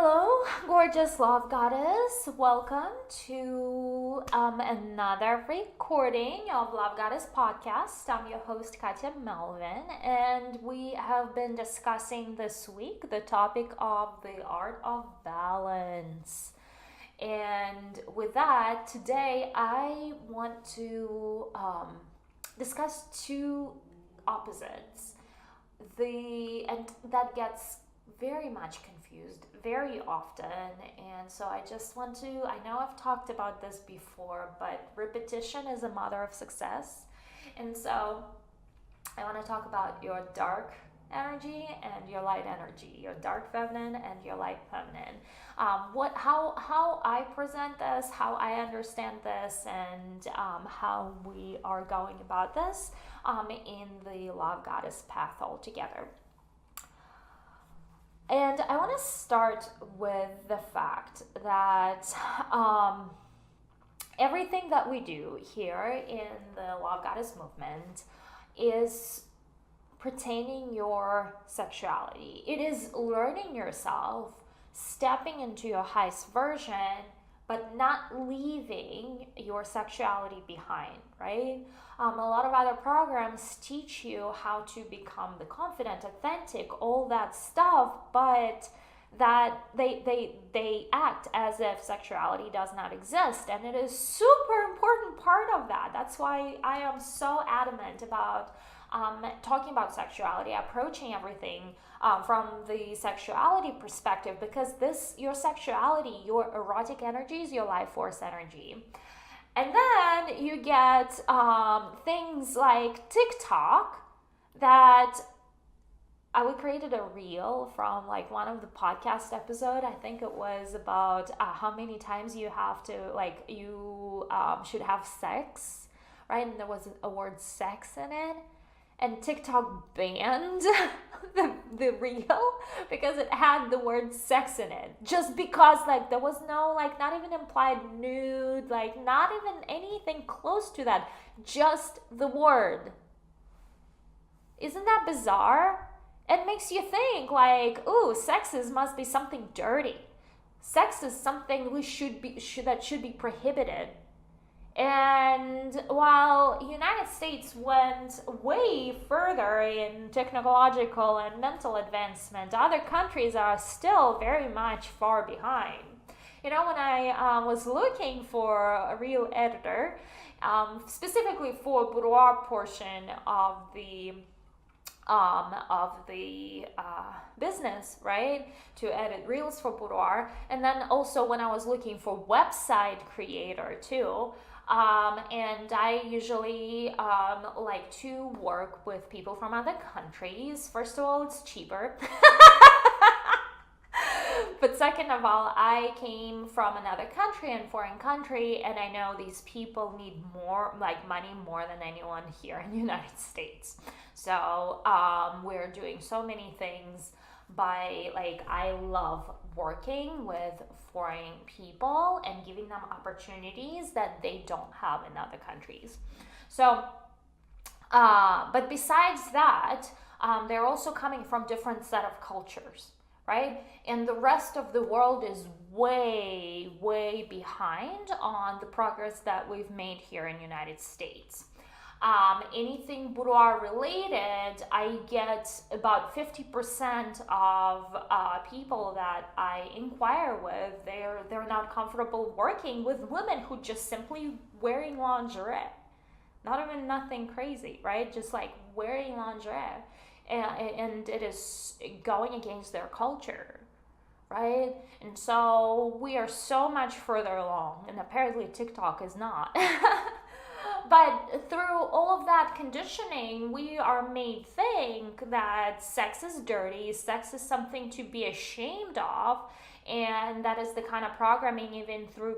Hello, gorgeous love goddess. Welcome to another recording of Love Goddess Podcast. I'm your host, Katya Melvin, and we have been discussing this week the topic of the art of balance. And with that, today I want to discuss two opposites. And that gets very much confused very often, and so I just want to, I know I've talked about this before, but repetition is a mother of success. And so I want to talk about your dark energy and your light energy, your dark feminine and your light feminine. How I present this, how I understand this, and how we are going about this in the Love Goddess path altogether. And I want to start with the fact that everything that we do here in the Love Goddess movement is pertaining your sexuality. It is learning yourself, stepping into your highest version, but not leaving your sexuality behind, right? A lot of other programs teach you how to become the confident, authentic, all that stuff, but that they act as if sexuality does not exist, and it is super important part of that. That's why I am so adamant about talking about sexuality, approaching everything from the sexuality perspective, because your sexuality, your erotic energy is your life force energy. And then you get things like TikTok that we created a reel from like one of the podcast episode. I think it was about how many times you have to you should have sex, right? And there was a word sex in it. And TikTok banned the reel because it had the word sex in it. Just because there was no not even implied nude, not even anything close to that. Just the word. Isn't that bizarre? It makes you think ooh, sex must be something dirty. Sex is something that should be prohibited. And while United States went way further in technological and mental advancement, other countries are still very much far behind. When I was looking for a real editor, specifically for boudoir portion of the business, right, to edit reels for boudoir, and then also when I was looking for website creator too. And I usually like to work with people from other countries. First of all, it's cheaper. But second of all, I came from another country and foreign country, and I know these people need more money more than anyone here in the United States. So we're doing so many things by I love working with foreign people and giving them opportunities that they don't have in other countries. So but besides that, they're also coming from different set of cultures, right? And the rest of the world is way behind on the progress that we've made here in the United States. Anything boudoir related, I get about 50% of people that I inquire with, they're not comfortable working with women who just simply wearing lingerie. Not even nothing crazy, right? Just wearing lingerie. And it is going against their culture, right? And so we are so much further along, and apparently TikTok is not. But through all of that conditioning, we are made think that sex is dirty, sex is something to be ashamed of, and that is the kind of programming, even through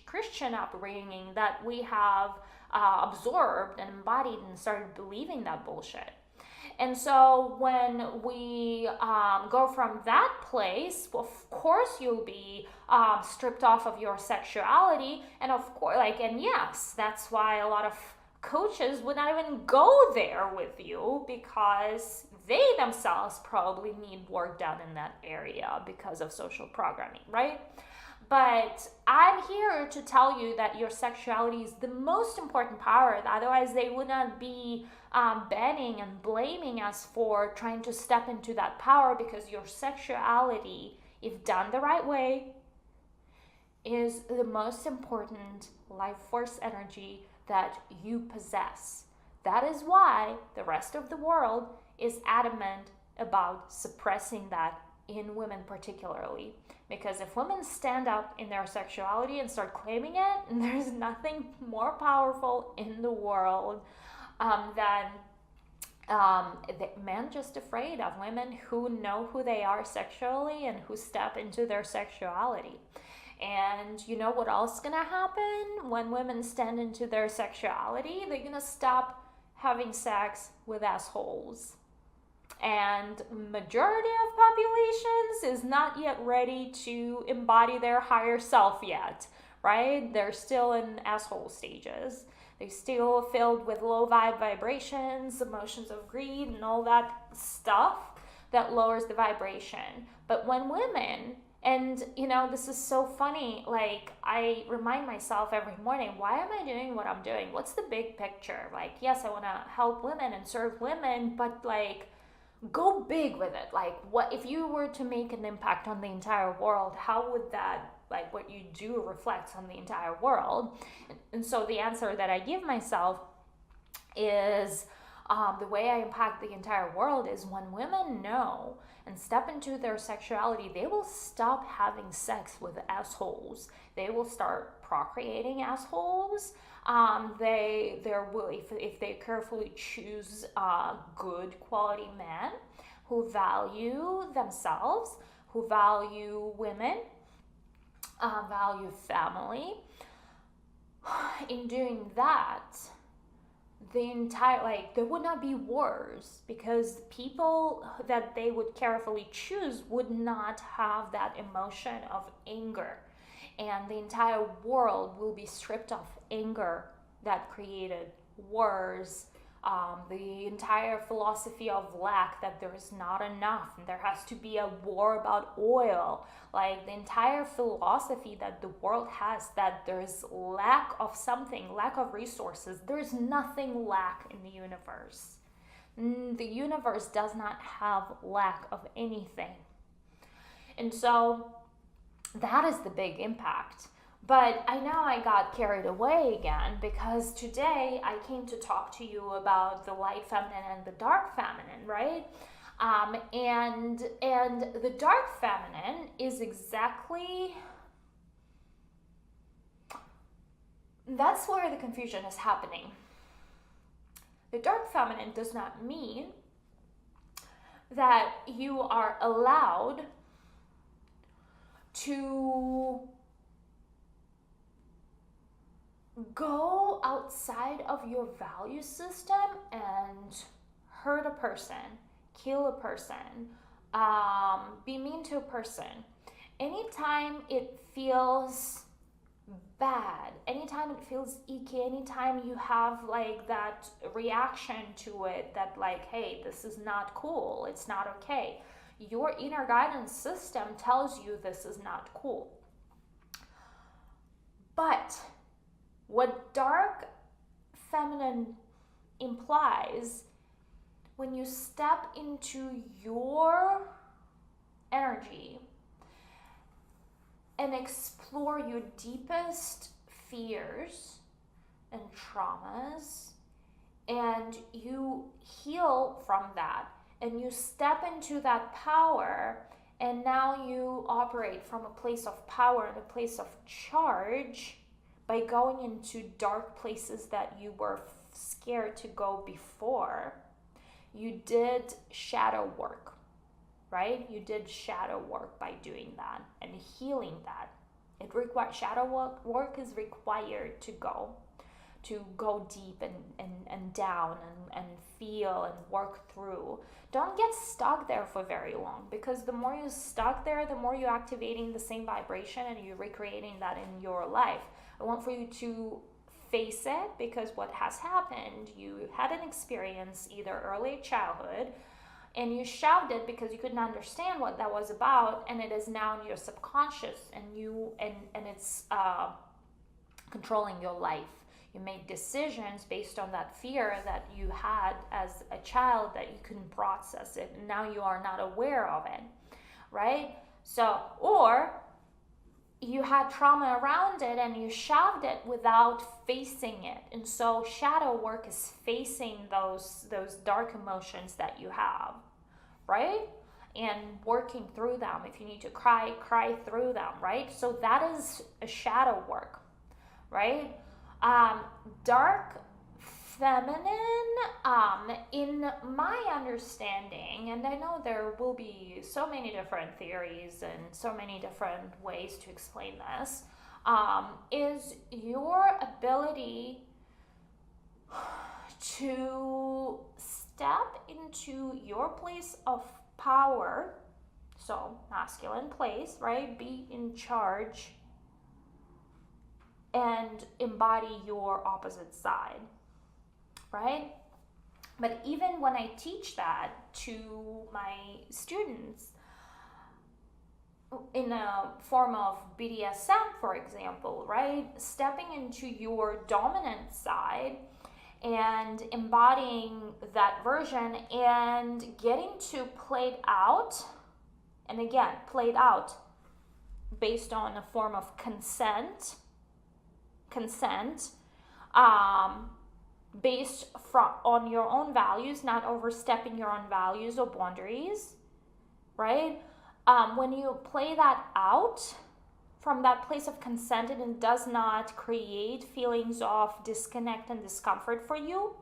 Christian upbringing, that we have absorbed and embodied and started believing that bullshit. And so when we go from that place, of course you'll be stripped off of your sexuality. And of course, and yes, that's why a lot of coaches would not even go there with you, because they themselves probably need work done in that area because of social programming, right? But I'm here to tell you that your sexuality is the most important power. Otherwise, they would not be banning and blaming us for trying to step into that power, because your sexuality, if done the right way, is the most important life force energy that you possess. That is why the rest of the world is adamant about suppressing that in women particularly. Because if women stand up in their sexuality and start claiming it, there's nothing more powerful in the world than men just afraid of women who know who they are sexually and who step into their sexuality. And you know what else is gonna happen when women stand into their sexuality? They're gonna stop having sex with assholes. And majority of populations is not yet ready to embody their higher self yet, right? They're still in asshole stages. They're still filled with low vibe vibrations, emotions of greed, and all that stuff that lowers the vibration. But when women, and you know, this is so funny, like I remind myself every morning, why am I doing what I'm doing? What's the big picture? Like, yes, I want to help women and serve women, but like, go big with it. Like, what if you were to make an impact on the entire world? How would that, like, what you do reflects on the entire world? And so the answer that I give myself is the way I impact the entire world is when women know and step into their sexuality, they will stop having sex with assholes. They will start procreating assholes. There will, if they carefully choose good quality men who value themselves, who value women, value family. In doing that, the entire, like, there would not be wars, because people that they would carefully choose would not have that emotion of anger, and the entire world will be stripped of anger that created wars. The entire philosophy of lack, that there is not enough and there has to be a war about oil, like the entire philosophy that the world has, that there's lack of something, lack of resources. There's nothing lack in the universe. The universe does not have lack of anything. And so that is the big impact. But I know I got carried away again, because today I came to talk to you about the light feminine and the dark feminine, right? And the dark feminine is exactly, that's where the confusion is happening. The dark feminine does not mean that you are allowed to go outside of your value system and hurt a person, kill a person, be mean to a person. Anytime it feels bad, anytime it feels icky, anytime you have like that reaction to it, that like, hey, this is not cool, it's not okay, your inner guidance system tells you this is not cool. But what dark feminine implies, when you step into your energy and explore your deepest fears and traumas, and you heal from that, and you step into that power, and now you operate from a place of power and a place of charge, by going into dark places that you were scared to go before. You did shadow work, right? You did shadow work by doing that and healing that. It requires, shadow work is required to go deep and down and feel and work through. Don't get stuck there for very long, because the more you're stuck there, the more you're activating the same vibration and you're recreating that in your life. I want for you to face it, because what has happened, you had an experience either early childhood, and you shoved it because you couldn't understand what that was about, and it is now in your subconscious, and it's controlling your life. You made decisions based on that fear that you had as a child that you couldn't process it, and now you are not aware of it, right? So, or you had trauma around it and you shoved it without facing it. And so shadow work is facing those dark emotions that you have, right? And working through them. If you need to cry through them, right? So that is a shadow work, right? Dark feminine, in my understanding, and I know there will be so many different theories and so many different ways to explain this, is your ability to step into your place of power, so masculine place, right? Be in charge and embody your opposite side, right? But even when I teach that to my students in a form of BDSM, for example, right? Stepping into your dominant side and embodying that version and getting to play it out, and again, played out based on a form of consent, based on your own values, not overstepping your own values or boundaries, right? When you play that out from that place of consent and it does not create feelings of disconnect and discomfort for you,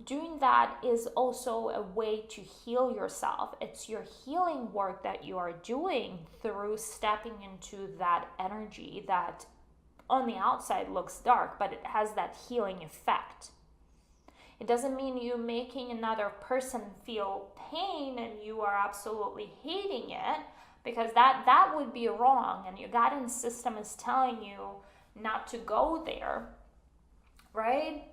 doing that is also a way to heal yourself. It's your healing work that you are doing through stepping into that energy that on the outside looks dark, but it has that healing effect. It doesn't mean you making another person feel pain and you are absolutely hating it, because that would be wrong, and your guidance system is telling you not to go there, right?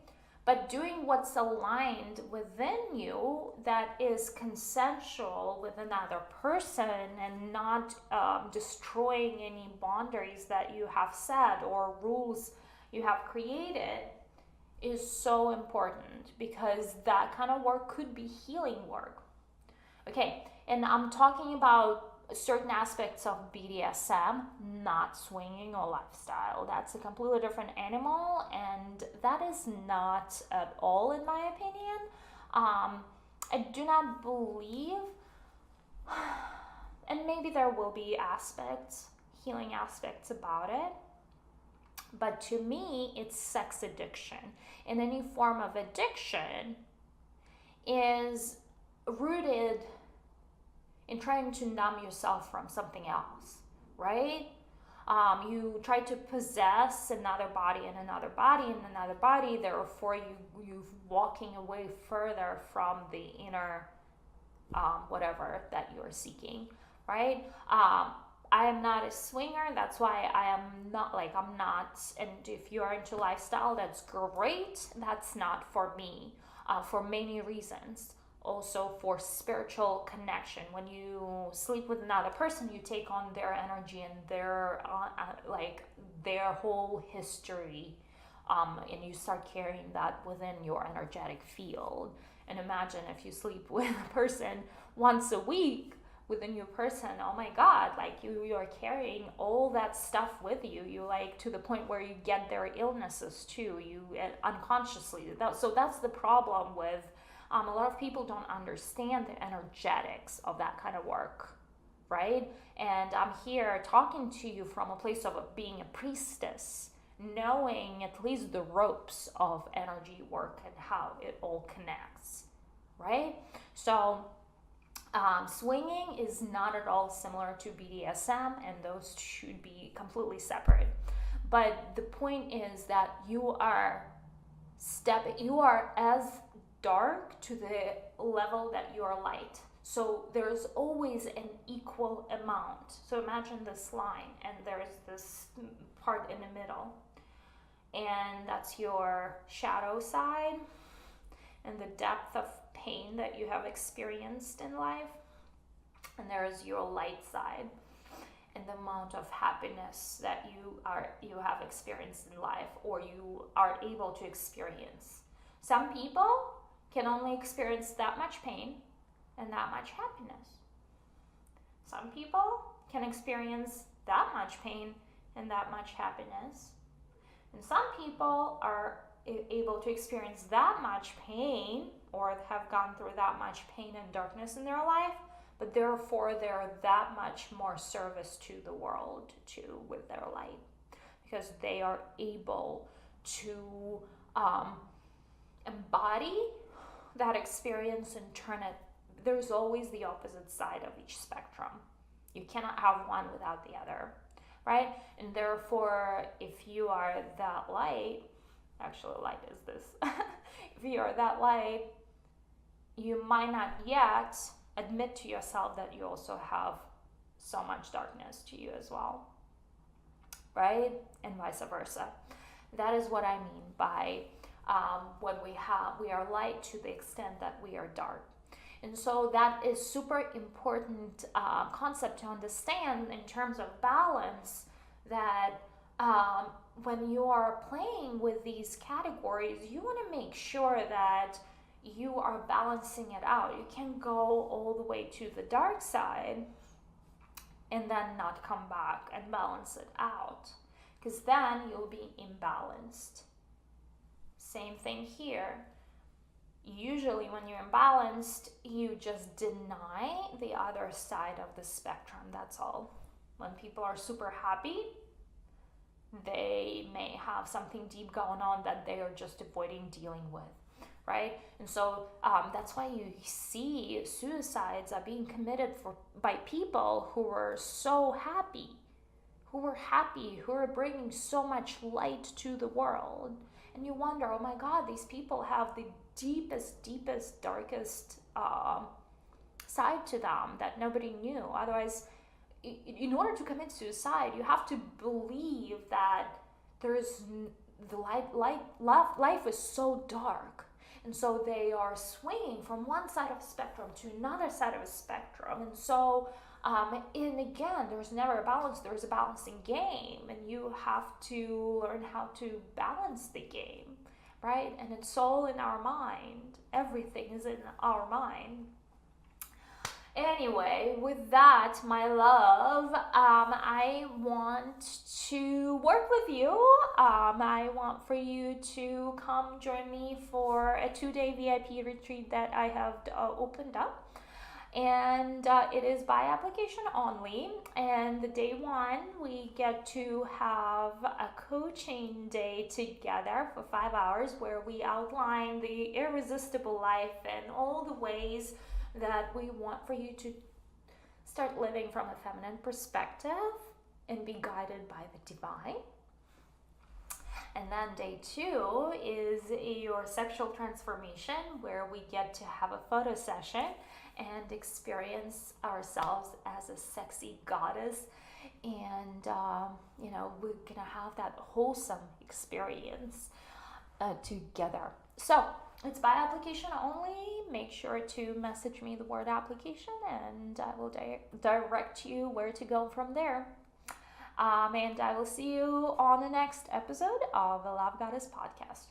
But doing what's aligned within you that is consensual with another person and not destroying any boundaries that you have set or rules you have created is so important, because that kind of work could be healing work. Okay, and I'm talking about certain aspects of BDSM, not swinging or lifestyle. That's a completely different animal, and that is not at all, in my opinion. I do not believe, and maybe there will be aspects, healing aspects about it, but to me, it's sex addiction. And any form of addiction is rooted in trying to numb yourself from something else, right? You try to possess another body and another body and another body, therefore you walking away further from the inner whatever that you're seeking, right? I am not a swinger, that's why I'm not, and if you're into lifestyle, that's great, that's not for me, for many reasons. Also for spiritual connection. When you sleep with another person, you take on their energy and their whole history, and you start carrying that within your energetic field. And imagine if you sleep with a person once a week within your person, oh my God, you are carrying all that stuff with you. You to the point where you get their illnesses too, you unconsciously. So that's the problem with a lot of people don't understand the energetics of that kind of work, right? And I'm here talking to you from a place of being a priestess, knowing at least the ropes of energy work and how it all connects, right? So swinging is not at all similar to BDSM, and those should be completely separate. But the point is that you are as dark to the level that you are light. So there's always an equal amount. So imagine this line, and there's this part in the middle, and that's your shadow side, and the depth of pain that you have experienced in life, and there is your light side, and the amount of happiness that you have experienced in life, or you are able to experience. Some people can only experience that much pain and that much happiness. Some people can experience that much pain and that much happiness. And some people are able to experience that much pain or have gone through that much pain and darkness in their life, but therefore they're that much more service to the world too with their light, because they are able to embody that experience and turn it. There's always the opposite side of each spectrum. You cannot have one without the other, right? And therefore, if you are that light, actually light is this, if you are that light, you might not yet admit to yourself that you also have so much darkness to you as well, right? And vice versa. That is what I mean by when we are light to the extent that we are dark. And so that is super important concept to understand in terms of balance, that when you are playing with these categories, you want to make sure that you are balancing it out. You can't go all the way to the dark side and then not come back and balance it out, because then you'll be imbalanced. Same thing here. Usually when you're imbalanced, you just deny the other side of the spectrum. That's all. When people are super happy, they may have something deep going on that they are just avoiding dealing with, right? And so that's why you see suicides are being committed by people who were so happy, who were bringing so much light to the world. And you wonder, oh my God, these people have the deepest, darkest side to them that nobody knew. Otherwise, in order to commit suicide, you have to believe that there's the life is so dark. And so they are swinging from one side of the spectrum to another side of the spectrum. And so, and again, there's never a balance. There's a balancing game. And you have to learn how to balance the game, right? And it's all in our mind. Everything is in our mind. Anyway, with that, my love, I want to work with you. I want for you to come join me for a 2-day VIP retreat that I have opened up. And it is by application only. And the day one, we get to have a coaching day together for 5 hours where we outline the irresistible life and all the ways that we want for you to start living from a feminine perspective and be guided by the divine. And then day 2 is your sexual transformation, where we get to have a photo session and experience ourselves as a sexy goddess. And, we're going to have that wholesome experience together. So it's by application only. Make sure to message me the word application, and I will direct you where to go from there. And I will see you on the next episode of the Love Goddess podcast.